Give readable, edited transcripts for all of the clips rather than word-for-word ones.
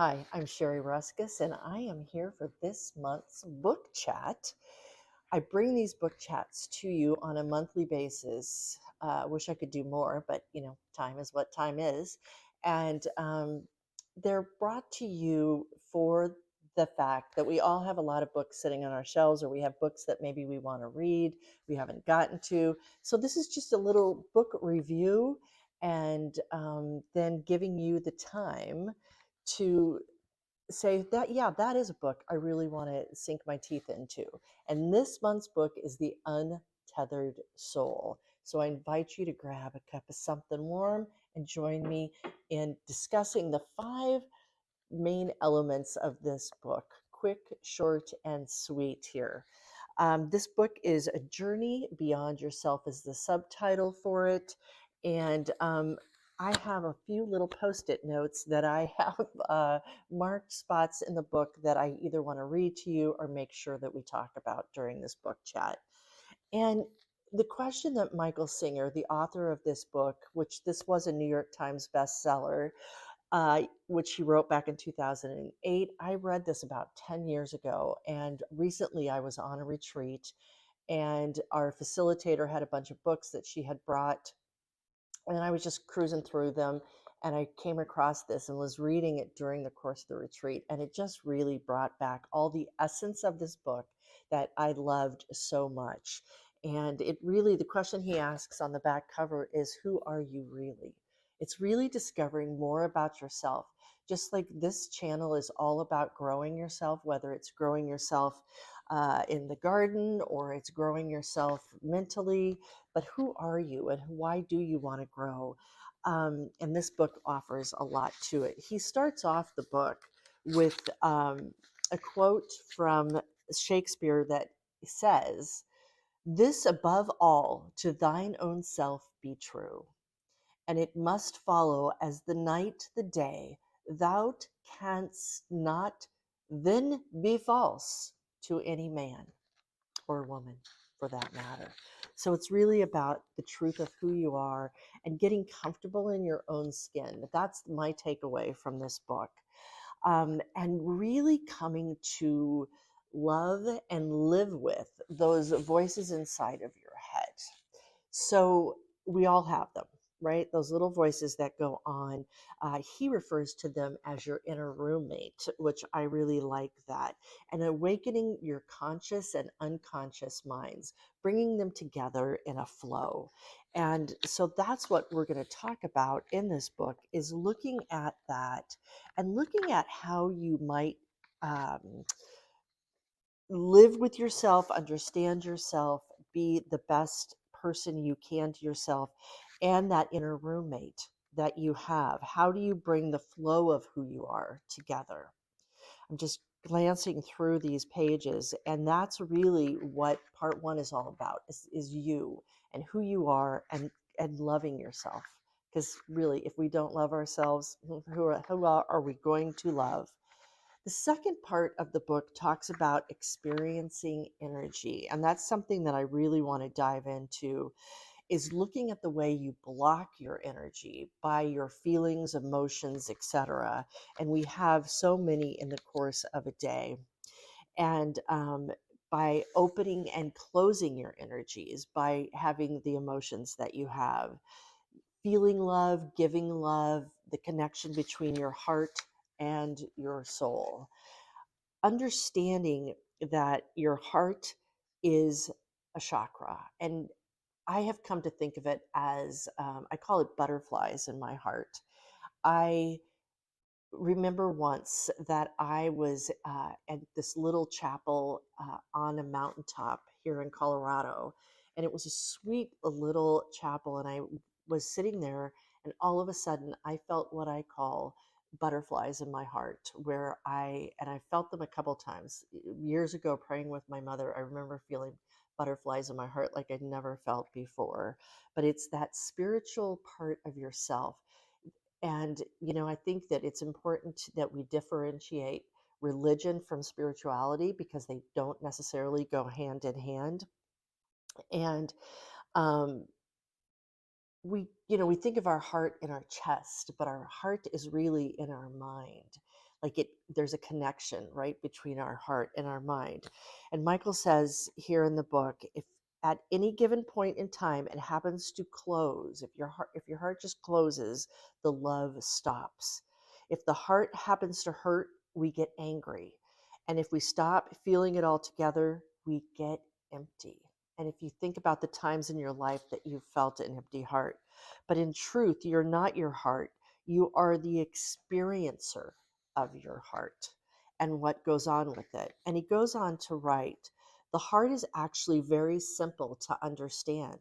Hi, I'm Sherry Ruskus, and I am here for this month's book chat. I bring these book chats to you on a monthly basis. Wish I could do more, but time is what time is. And they're brought to you for the fact that we all have a lot of books sitting on our shelves, or we have books that maybe we want to read, we haven't gotten to. So, this is just a little book review and then giving you the time to say that, yeah, that is a book I really want to sink my teeth into. And this month's book is The Untethered Soul. So I invite you to grab a cup of something warm and join me in discussing the five main elements of this book. Quick, short, and sweet here. This book is A Journey Beyond Yourself, is the subtitle for it. And I have a few little post it notes that I have marked spots in the book that I either want to read to you or make sure that we talk about during this book chat. And the question that Michael Singer, the author of this book, which this was a New York Times bestseller, which he wrote back in 2008. I read this about 10 years ago, and recently I was on a retreat, and our facilitator had a bunch of books that she had brought, and I was just cruising through them, and I came across this and was reading it during the course of the retreat, and it just really brought back all the essence of this book that I loved so much. And it really, the question he asks on the back cover is, who are you really? It's really discovering more about yourself. Just like this channel is all about growing yourself, whether it's growing yourself in the garden or it's growing yourself mentally, but who are you and why do you want to grow? And this book offers a lot to it. He starts off the book with a quote from Shakespeare that says, "This above all, to thine own self be true, and it must follow as the night the day. Thou canst not then be false to any man or woman for that matter." So it's really about the truth of who you are and getting comfortable in your own skin. That's my takeaway from this book. And really coming to love and live with those voices inside of your head. So we all have them, right? Those little voices that go on. He refers to them as your inner roommate, which I really like that. And awakening your conscious and unconscious minds, bringing them together in a flow. And so that's what we're going to talk about in this book, is looking at that and looking at how you might um, live with yourself, understand yourself, be the best person you can to yourself, and that inner roommate that you have. How do you bring the flow of who you are together? I'm just glancing through these pages, and that's really what part one is all about, is you and who you are, and loving yourself. Because really, if we don't love ourselves, who are we going to love? The second part of the book talks about experiencing energy, and that's something that I really want to dive into, is looking at the way you block your energy by your feelings, emotions, etc. And we have so many in the course of a day. And by opening and closing your energies, by having the emotions that you have, feeling love, giving love, the connection between your heart and your soul, understanding that your heart is a chakra. And I have come to think of it as, I call it butterflies in my heart. I remember once that I was at this little chapel on a mountaintop here in Colorado, and it was a sweet little chapel, and I was sitting there, and all of a sudden I felt what I call butterflies in my heart, where I felt them a couple times years ago praying with my mother. I remember feeling butterflies in my heart like I'd never felt before. But it's that spiritual part of yourself. And, I think that it's important that we differentiate religion from spirituality, because they don't necessarily go hand in hand. And um, we think of our heart in our chest, but our heart is really in our mind. like there's a connection right between our heart and our mind. And Michael says here in the book, if at any given point in time it happens to close, if your heart just closes, the love stops. If the heart happens to hurt, we get angry. And if we stop feeling it all together, we get empty. And if you think about the times in your life that you've felt an empty heart, but in truth, you're not your heart. You are the experiencer of your heart and what goes on with it. And he goes on to write, the heart is actually very simple to understand.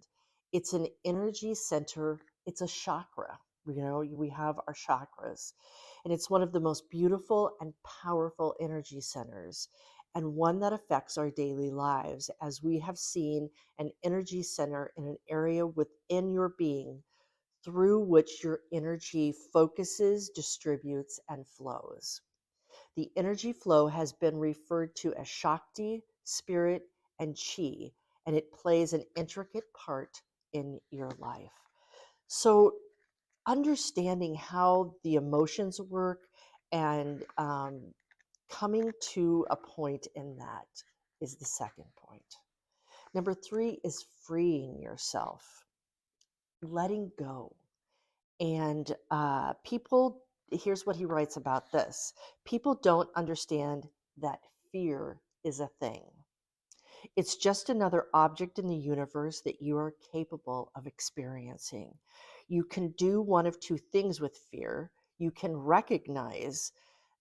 It's an energy center, it's a chakra. We have our chakras, and it's one of the most beautiful and powerful energy centers, and one that affects our daily lives, as we have seen an energy center in an area within your being through which your energy focuses, distributes, and flows. The energy flow has been referred to as Shakti, spirit, and Chi, and it plays an intricate part in your life. So, understanding how the emotions work and coming to a point in that is the second point. Number three is freeing yourself, letting go. And here's what he writes about this: people don't understand that fear is a thing. It's just another object in the universe that you are capable of experiencing. You can do one of two things with fear. You can recognize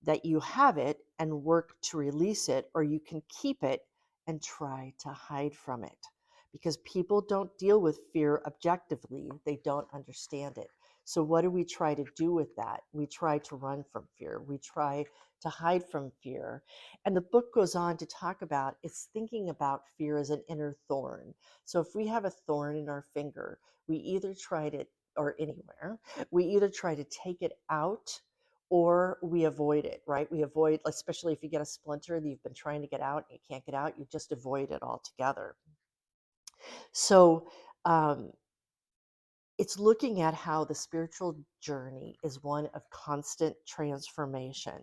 that you have it and work to release it, or you can keep it and try to hide from it. Because people don't deal with fear objectively, they don't understand it. So, what do we try to do with that? We try to run from fear, we try to hide from fear. And the book goes on to talk about it's thinking about fear as an inner thorn. So if we have a thorn in our finger, we either try to, or anywhere, we either try to take it out or we avoid it, right? We avoid, especially if you get a splinter that you've been trying to get out and you can't get out, you just avoid it altogether. So um, it's looking at how the spiritual journey is one of constant transformation.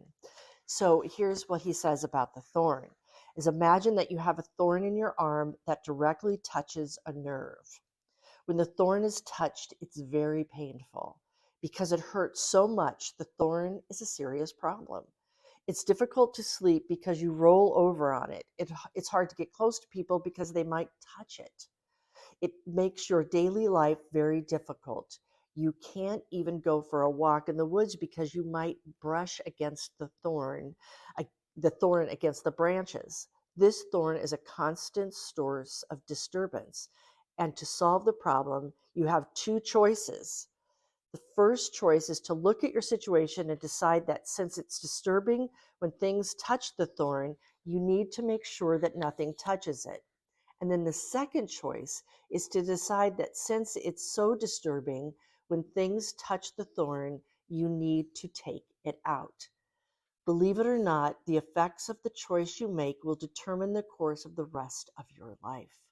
So here's what he says about the thorn: is imagine that you have a thorn in your arm that directly touches a nerve. When the thorn is touched, it's very painful. Because it hurts so much, the thorn is a serious problem. It's difficult to sleep because you roll over on it. It's hard to get close to people because they might touch it. It makes your daily life very difficult. You can't even go for a walk in the woods because you might brush against uh, the thorn against the branches. This thorn is a constant source of disturbance. And to solve the problem, you have two choices. The first choice is to look at your situation and decide that since it's disturbing when things touch the thorn, you need to make sure that nothing touches it. And then the second choice is to decide that since it's so disturbing, when things touch the thorn, you need to take it out. Believe it or not, the effects of the choice you make will determine the course of the rest of your life.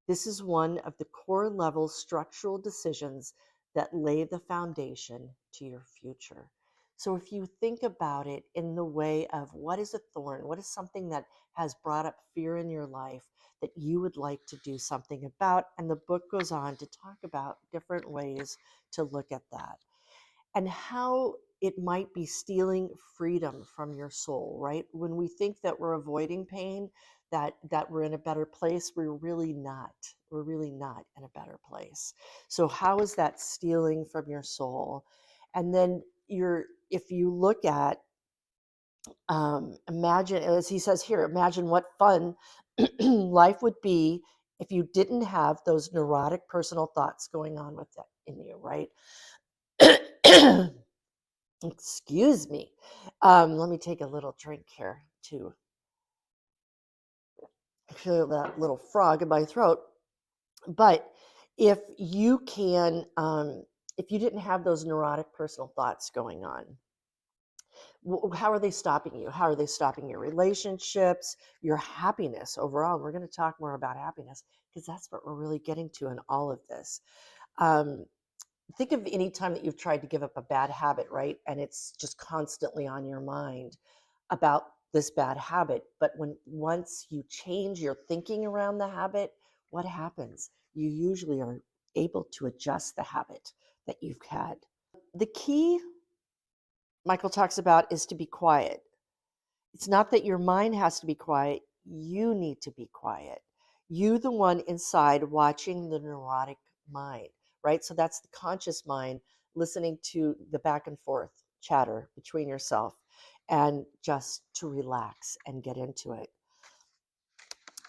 This is one of the core level structural decisions that lay the foundation to your future. So, if you think about it in the way of what is a thorn, what is something that has brought up fear in your life that you would like to do something about, and the book goes on to talk about different ways to look at that and how it might be stealing freedom from your soul, right? When we think that we're avoiding pain, that we're in a better place, we're really not. We're really not in a better place. So how is that stealing from your soul? And then if you look at imagine, as he says here, imagine what fun life would be if you didn't have those neurotic personal thoughts going on with that in you, right? Excuse me. Let me take a little drink here to clear that little frog in my throat. But if you can, if you didn't have those neurotic personal thoughts going on, how are they stopping you? How are they stopping your relationships, your happiness overall? And we're going to talk more about happiness because that's what we're really getting to in all of this. Um, think of any time that you've tried to give up a bad habit, right? And it's just constantly on your mind about this bad habit. But when once you change your thinking around the habit, what happens? You usually are able to adjust the habit that you've had. The key Michael talks about is to be quiet. It's not that your mind has to be quiet, you need to be quiet. You, the one inside watching the neurotic mind, right? So that's the conscious mind listening to the back and forth chatter between yourself and just to relax and get into it.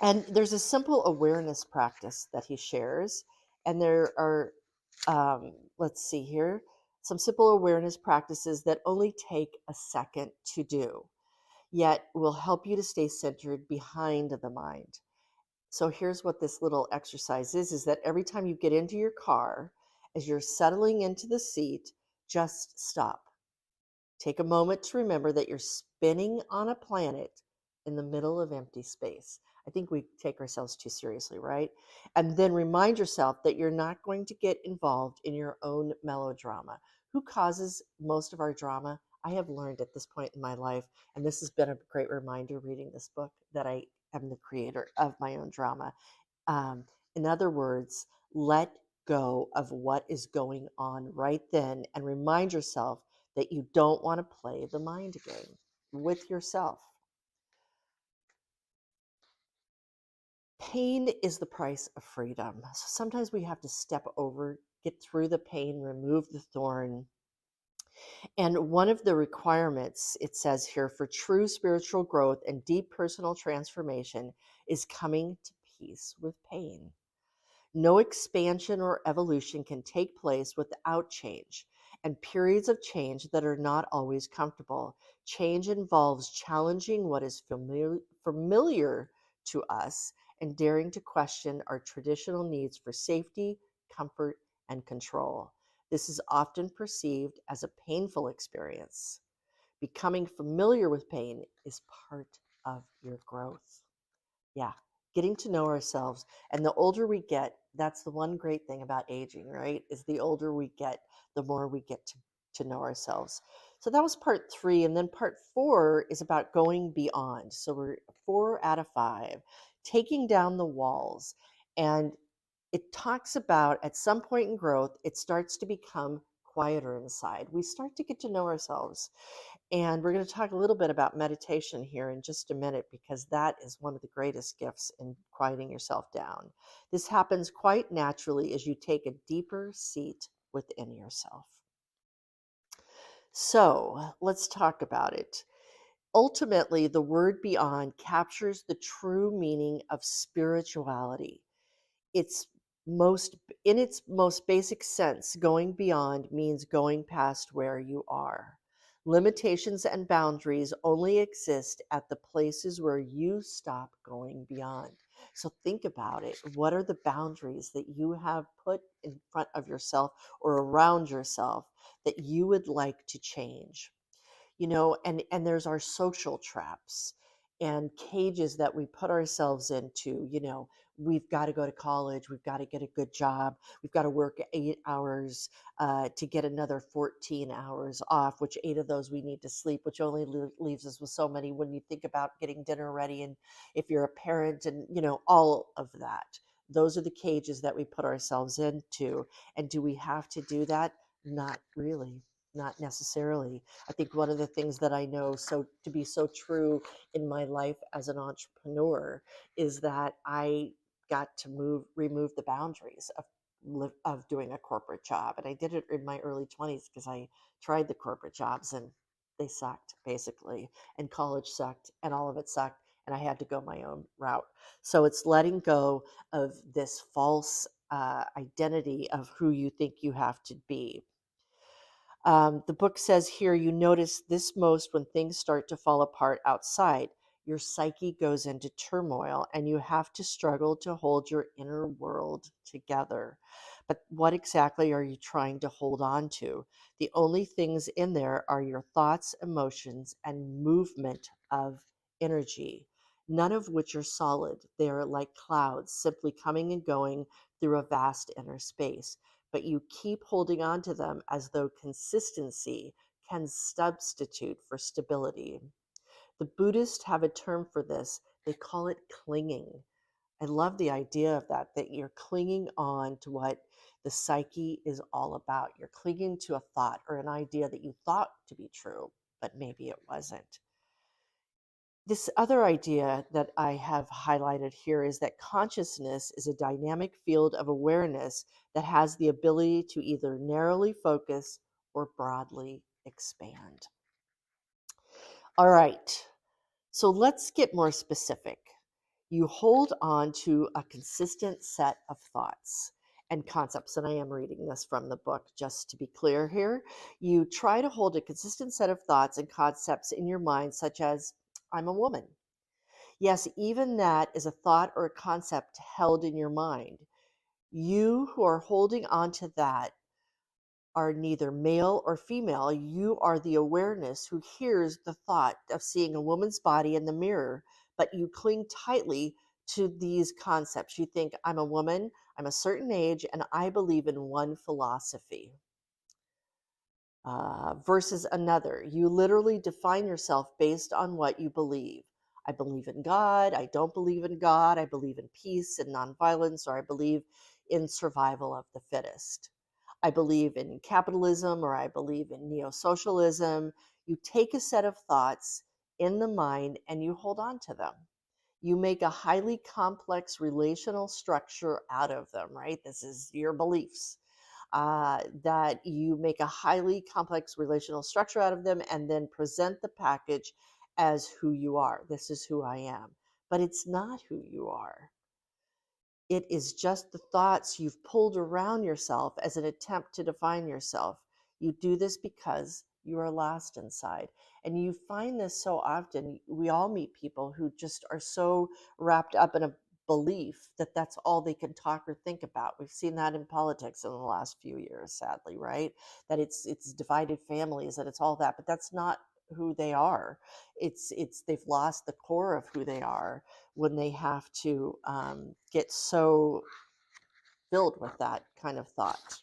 And there's a simple awareness practice that he shares. And there are, let's see here, some simple awareness practices that only take a second to do yet will help you to stay centered behind the mind. So here's what this little exercise is that every time you get into your car, as you're settling into the seat, just stop. Take a moment to remember that you're spinning on a planet in the middle of empty space. I think we take ourselves too seriously, right? And then remind yourself that you're not going to get involved in your own melodrama. Who causes most of our drama? I have learned at this point in my life, and this has been a great reminder reading this book, that I am the creator of my own drama. Um, in other words, let go of what is going on right then and remind yourself that you don't want to play the mind game with yourself. Pain is the price of freedom. So sometimes we have to step over, get through the pain, remove the thorn. And one of the requirements, it says here, for true spiritual growth and deep personal transformation is coming to peace with pain. No expansion or evolution can take place without change, and periods of change that are not always comfortable. Change involves challenging what is familiar to us and daring to question our traditional needs for safety, comfort, and control. This is often perceived as a painful experience. Becoming familiar with pain is part of your growth. Yeah, getting to know ourselves. And the older we get, that's the one great thing about aging, right? Is the older we get, the more we get to know ourselves. So that was part 3. And then part 4 is about going beyond. So we're 4 out of 5, taking down the walls. And it talks about at some point in growth, it starts to become quieter inside. We start to get to know ourselves. And we're going to talk a little bit about meditation here in just a minute because that is one of the greatest gifts in quieting yourself down. This happens quite naturally as you take a deeper seat within yourself. So let's talk about it. Ultimately, the word beyond captures the true meaning of spirituality. Its most in its most basic sense, going beyond means going past where you are. Limitations and boundaries only exist at the places where you stop going beyond. So think about it. What are the boundaries that you have put in front of yourself or around yourself that you would like to change? And there's our social traps and cages that we put ourselves into. We've got to go to college, we've got to get a good job, we've got to work 8 hours to get another 14 hours off, which 8 of those we need to sleep, which only leaves us with so many when you think about getting dinner ready, and if you're a parent, and all of that. Those are the cages that we put ourselves into. And do we have to do that? Not really, not necessarily. I think one of the things that I know so to be so true in my life as an entrepreneur is that I got to remove the boundaries of doing a corporate job, and I did it in my early 20s because I tried the corporate jobs and they sucked basically, and college sucked, and all of it sucked, and I had to go my own route. So it's letting go of this false identity of who you think you have to be. The book says here, you notice this most when things start to fall apart outside. Your psyche goes into turmoil and you have to struggle to hold your inner world together. But what exactly are you trying to hold on to? The only things in there are your thoughts, emotions, and movement of energy, none of which are solid. They are like clouds, simply coming and going through a vast inner space. but you keep holding on to them as though consistency can substitute for stability. The Buddhists have a term for this. They call it clinging. I love the idea of that, that you're clinging on to what the psyche is all about. You're clinging to a thought or an idea that you thought to be true, but maybe it wasn't. This other idea that I have highlighted here is that consciousness is a dynamic field of awareness that has the ability to either narrowly focus or broadly expand. All right, so let's get more specific. You hold on to a consistent set of thoughts and concepts. And I am reading this from the book, just to be clear here. You try to hold a consistent set of thoughts and concepts in your mind, such as, I'm a woman. Yes, even that is a thought or a concept held in your mind. You who are holding on to that are neither male or female. You are the awareness who hears the thought of seeing a woman's body in the mirror, but you cling tightly to these concepts. You think, I'm a woman, I'm a certain age, and I believe in one philosophy versus another. You literally define yourself based on what you believe. I believe in God. I don't believe in God. I believe in peace and nonviolence, or I believe in survival of the fittest. I believe in capitalism, or I believe in neo socialism. You take a set of thoughts in the mind and you hold on to them. You make a highly complex relational structure out of them, right? This is your beliefs. That you make a highly complex relational structure out of them and then present the package as who you are. This is who I am. But it's not who you are. It is just the thoughts you've pulled around yourself as an attempt to define yourself. You do this because you are lost inside. And you find this so often. We all meet people who just are so wrapped up in a belief that that's all they can talk or think about. We've seen that in politics in the last few years, sadly, right? That it's divided families, that it's all that, but that's not who they are. It's they've lost the core of who they are when they have to get so filled with that kind of thought.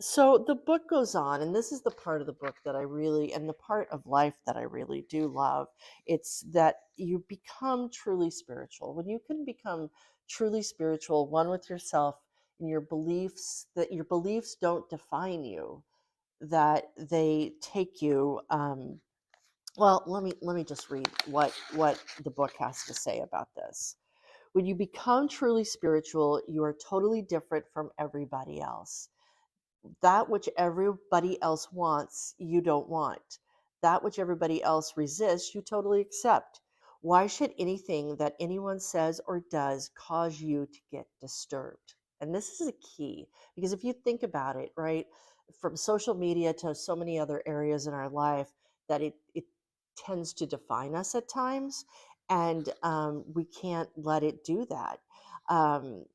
So the book goes on, and this is the part of the book that I really, and the part of life that I really do love. It's that you become truly spiritual. When you can become truly spiritual, one with yourself and your beliefs, that your beliefs don't define you, that they take you. Well, let me just read what the book has to say about this. When you become truly spiritual, you are totally different from everybody else. That which everybody else wants, you don't want. That which everybody else resists, you totally accept. Why should anything that anyone says or does cause you to get disturbed? And this is a key, because if you think about it, right, from social media to so many other areas in our life, that it tends to define us at times, and we can't let it do that. Um,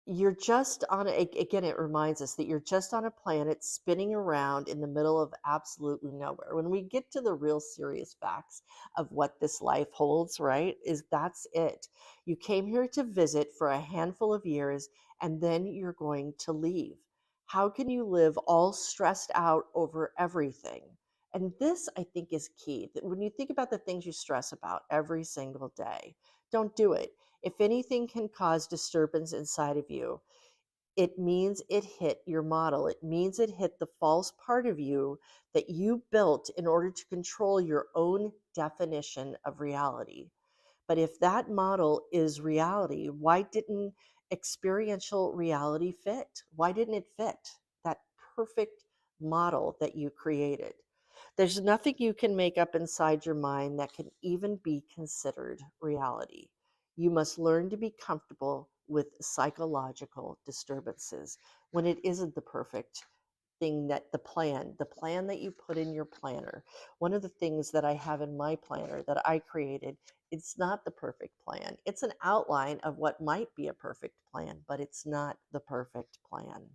you're just on again, it reminds us that you're just on a planet spinning around in the middle of absolutely nowhere. When we get to the real serious facts of what this life holds, right, is that's it. You came here to visit for a handful of years and then you're going to leave. How can you live all stressed out over everything? And this, I think, is key, that when you think about the things you stress about every single day, don't do it. If anything can cause disturbance inside of you, it means it hit your model. It means it hit the false part of you that you built in order to control your own definition of reality. But if that model is reality, why didn't experiential reality fit? Why didn't it fit that perfect model that you created? There's nothing you can make up inside your mind that can even be considered reality. You must learn to be comfortable with psychological disturbances when it isn't the perfect thing, that the plan that you put in your planner. One of the things that I have in my planner that I created, it's not the perfect plan. It's an outline of what might be a perfect plan, but it's not the perfect plan.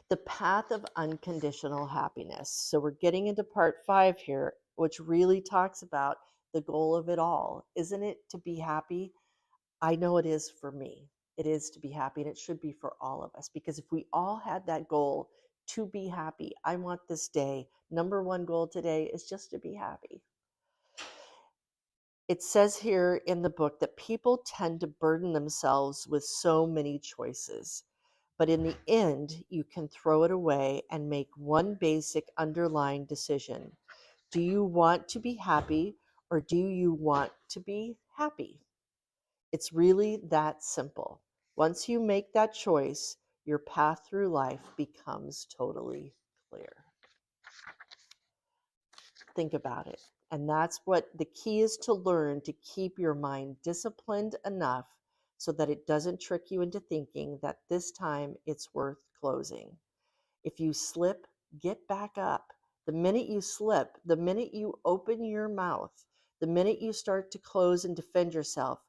The path of unconditional happiness. So we're getting into part 5 here, which really talks about the goal of it all. Isn't it to be happy? I know it is for me. It is to be happy, and it should be for all of us, because if we all had that goal to be happy, I want this day, number one goal today is just to be happy. It says here in the book that people tend to burden themselves with so many choices, but in the end, you can throw it away and make one basic underlying decision. Do you want to be happy, or do you want to be happy? It's really that simple. Once you make that choice, your path through life becomes totally clear. Think about it. And that's what the key is, to learn to keep your mind disciplined enough so that it doesn't trick you into thinking that this time it's worth closing. If you slip, get back up. The minute you slip, the minute you open your mouth, the minute you start to close and defend yourself,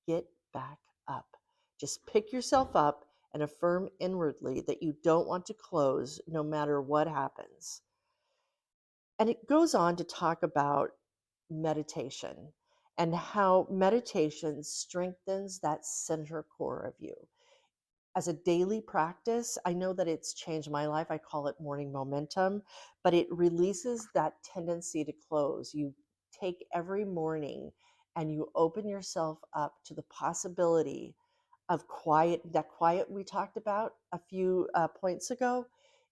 get back up. Just pick yourself up and affirm inwardly that you don't want to close no matter what happens. And it goes on to talk about meditation and how meditation strengthens that center core of you. As a daily practice, I know that it's changed my life. I call it morning momentum, but it releases that tendency to close. You take every morning and you open yourself up to the possibility of quiet, that quiet we talked about a few points ago.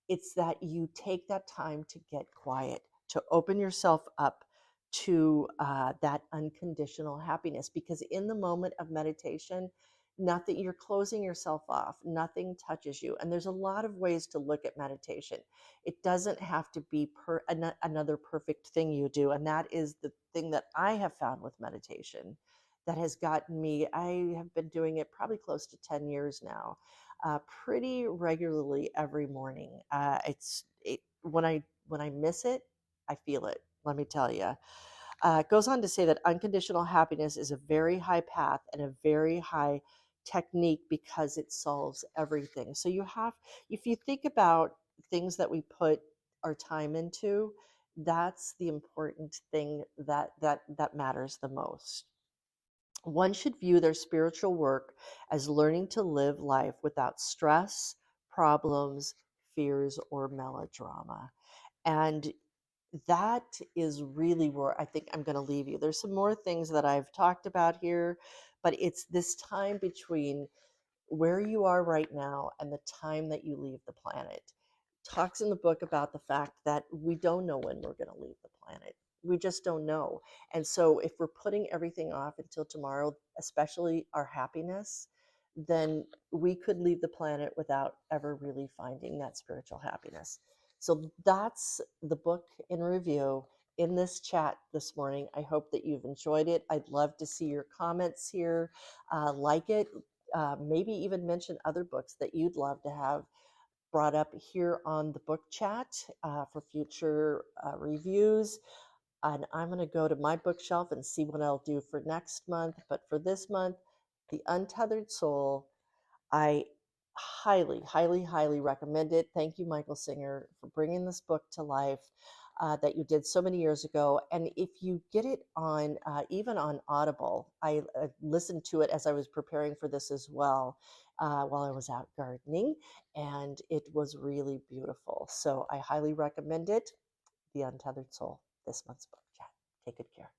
It's that you take that time to get quiet, to open yourself up to that unconditional happiness. Because in the moment of meditation, nothing, you're closing yourself off, nothing touches you. And there's a lot of ways to look at meditation. It doesn't have to be another perfect thing you do. And that is the thing that I have found with meditation that has gotten me. I have been doing it probably close to 10 years now, pretty regularly every morning. When I miss it, I feel it. Let me tell you. It goes on to say that unconditional happiness is a very high path and a very high technique because it solves everything. So you have, if you think about things that we put our time into, that's the important thing that matters the most. One should view their spiritual work as learning to live life without stress, problems, fears, or melodrama. And that is really where I think I'm going to leave you. There's some more things that I've talked about here, but it's this time between where you are right now and the time that you leave the planet. Talks in the book about the fact that we don't know when we're going to leave the planet. We just don't know. And so if we're putting everything off until tomorrow, especially our happiness, then we could leave the planet without ever really finding that spiritual happiness. So that's the book in review in this chat this morning. I hope that you've enjoyed it. I'd love to see your comments here. Like it, maybe even mention other books that you'd love to have brought up here on the book chat for future reviews. And I'm going to go to my bookshelf and see what I'll do for next month. But for this month, The Untethered Soul, I highly, highly, highly recommend it. Thank you, Michael Singer, for bringing this book to life that you did so many years ago. And if you get it on, even on Audible, I listened to it as I was preparing for this as well while I was out gardening, and it was really beautiful. So I highly recommend it. The Untethered Soul, this month's book chat. Take good care.